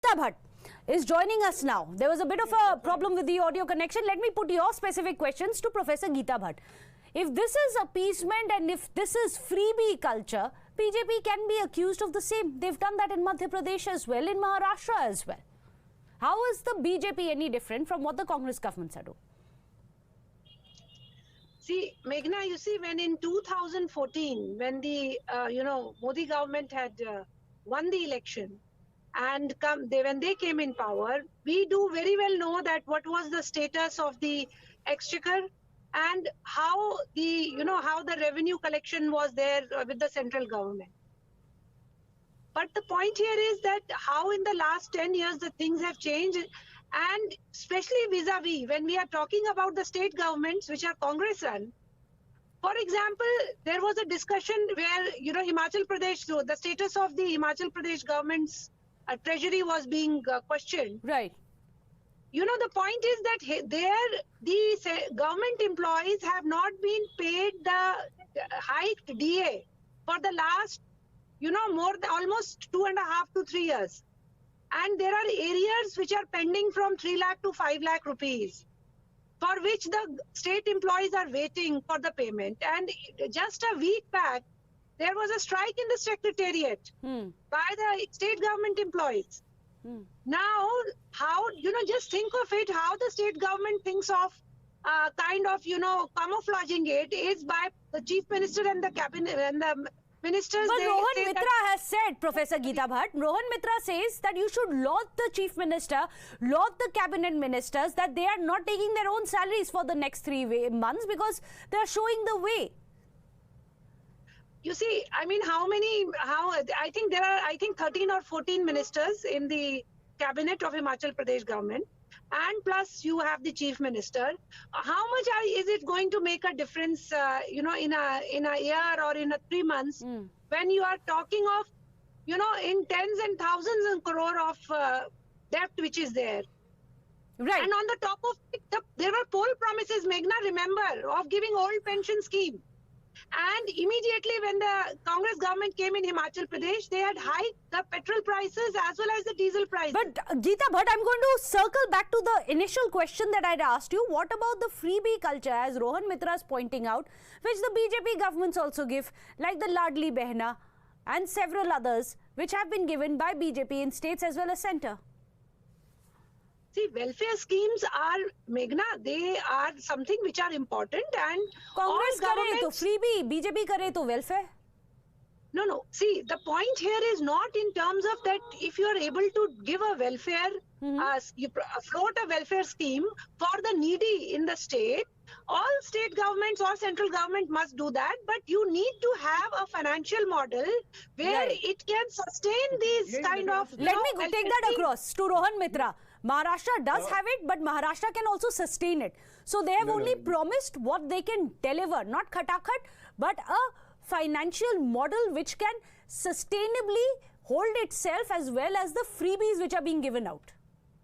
Geeta Bhatt is joining us now. There was a bit of a problem with the audio connection. Let me put your specific questions to Professor Geeta Bhatt. If this is appeasement and if this is freebie culture, BJP can be accused of the same. They've done that in Madhya Pradesh as well, in Maharashtra as well. How is the BJP any different from what the Congress governments are doing? See, Meghna, you see, when in 2014, when the, Modi government had won the election and when they came in power, we do very well know that what was the status of the exchequer and how the revenue collection was there with the central government. But the point here is that how in the last 10 years the things have changed, and especially vis-a-vis when we are talking about the state governments which are Congress run. For example, there was a discussion where, Himachal Pradesh, so the status of the Himachal Pradesh government's treasury was being questioned. Right. The point is that the government employees have not been paid the hiked DA for the last, more than almost 2.5 to 3 years. And there are areas which are pending from 3 lakh to 5 lakh rupees, for which the state employees are waiting for the payment. And just a week back, there was a strike in the secretariat by the state government employees. Now, how, just think of it, how the state government thinks of camouflaging it is by the chief minister and the cabinet and the ministers. But Rohan Mitra has said, Professor Geeta Bhatt, Rohan Mitra says that you should laud the chief minister, laud the cabinet ministers, that they are not taking their own salaries for the next 3 months because they are showing the way. You see, I mean, I think there are, 13 or 14 ministers in the cabinet of Himachal Pradesh government. And plus you have the chief minister. How much is it going to make a difference, in a year or in 3 months when you are talking of, in tens and thousands of crore of debt which is there. Right. And on the top of it, there were poll promises, Meghna, remember, of giving old pension scheme. And immediately when the Congress government came in Himachal Pradesh, they had hiked the petrol prices as well as the diesel prices. But Geeta Bhatt, I'm going to circle back to the initial question that I'd asked you. What about the freebie culture, as Rohan Mitra is pointing out, which the BJP governments also give, like the Ladli Behna and several others, which have been given by BJP in states as well as centre? See, welfare schemes are, Meghna, they are something which are important, and Congress kare to freebie, BJP kare to welfare. No. See, the point here is not in terms of that if you are able to give a welfare, you float a welfare scheme for the needy in the state. All state governments or central government must do that, but you need to have a financial model where it can sustain these kind of... Let me take that across to Rohan Mitra. Maharashtra does have it, but Maharashtra can also sustain it. So they have only promised what they can deliver, not khatakhat, but a financial model which can sustainably hold itself as well as the freebies which are being given out.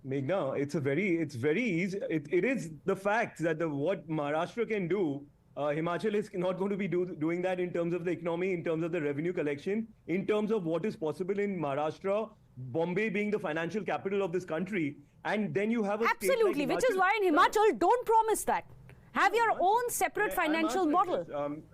Meghna, it's very easy. It is the fact that what Maharashtra can do, Himachal is not going to be doing that in terms of the economy, in terms of the revenue collection, in terms of what is possible in Maharashtra, Bombay being the financial capital of this country, and then you have a absolutely, state like which is why in Himachal, don't promise that. Have your own separate financial model.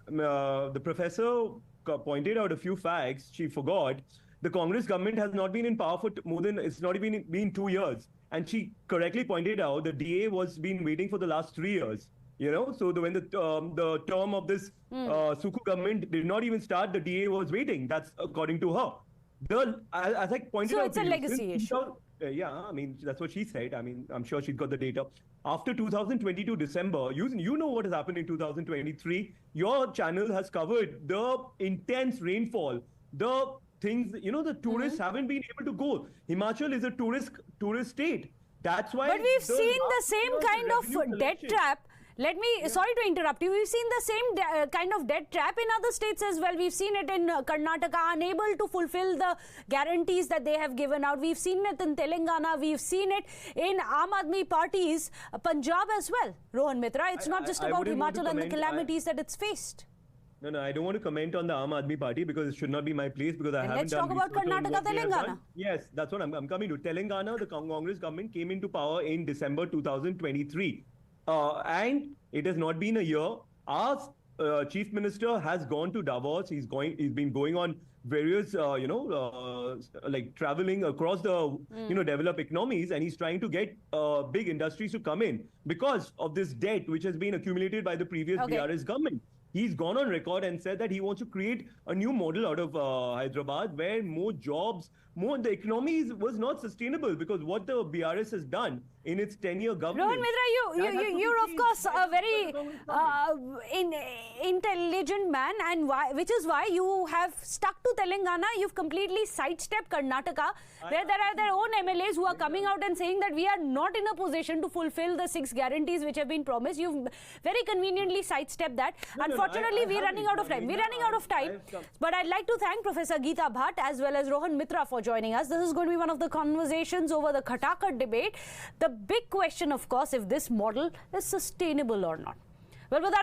The professor pointed out a few facts she forgot. The Congress government has not been in power for more than, it's not even been 2 years. And she correctly pointed out the DA was been waiting for the last 3 years. So when the term of this Sukhu government did not even start, the DA was waiting. That's according to her. As I pointed out, so it's a legacy issue. Yeah, I mean, that's what she said. I mean, I'm sure she's got the data. After 2022 December, you know what has happened in 2023. Your channel has covered the intense rainfall, the things, the tourists haven't been able to go. Himachal is a tourist state. That's why. But we've seen the same kind of debt trap. Sorry to interrupt you. We've seen the same kind of debt trap in other states as well. We've seen it in Karnataka, unable to fulfill the guarantees that they have given out. We've seen it in Telangana. We've seen it in Aam Aadmi Party's Punjab as well. Rohan Mitra, it's not just about Himachal and the calamities that it's faced. No, I don't want to comment on the Aam Aadmi Party because it should not be my place because I Then haven't let's done talk about research on Karnataka, what they have Telangana. done. Yes, that's what I'm coming to. Telangana, the Congress government came into power in December 2023. And it has not been a year. Our chief minister has gone to Davos. He's been going on various, like traveling across the, developed economies, and he's trying to get big industries to come in because of this debt which has been accumulated by the previous BRS government. He's gone on record and said that he wants to create a new model out of Hyderabad where more jobs, the economy was not sustainable because what the BRS has done in its 10-year government. Rohan Mitra, you're of course a very intelligent man, and which is why you have stuck to Telangana. You've completely sidestepped Karnataka, where there are their own MLAs who are coming out and saying that we are not in a position to fulfill the 6 guarantees which have been promised. You've very conveniently sidestepped that. Unfortunately, we're running out of time. We're running out of time. But I'd like to thank Professor Geeta Bhatt as well as Rohan Mitra for joining us. This is going to be one of the conversations over the Khatakar debate. The big question, of course, if this model is sustainable or not. Well, with that.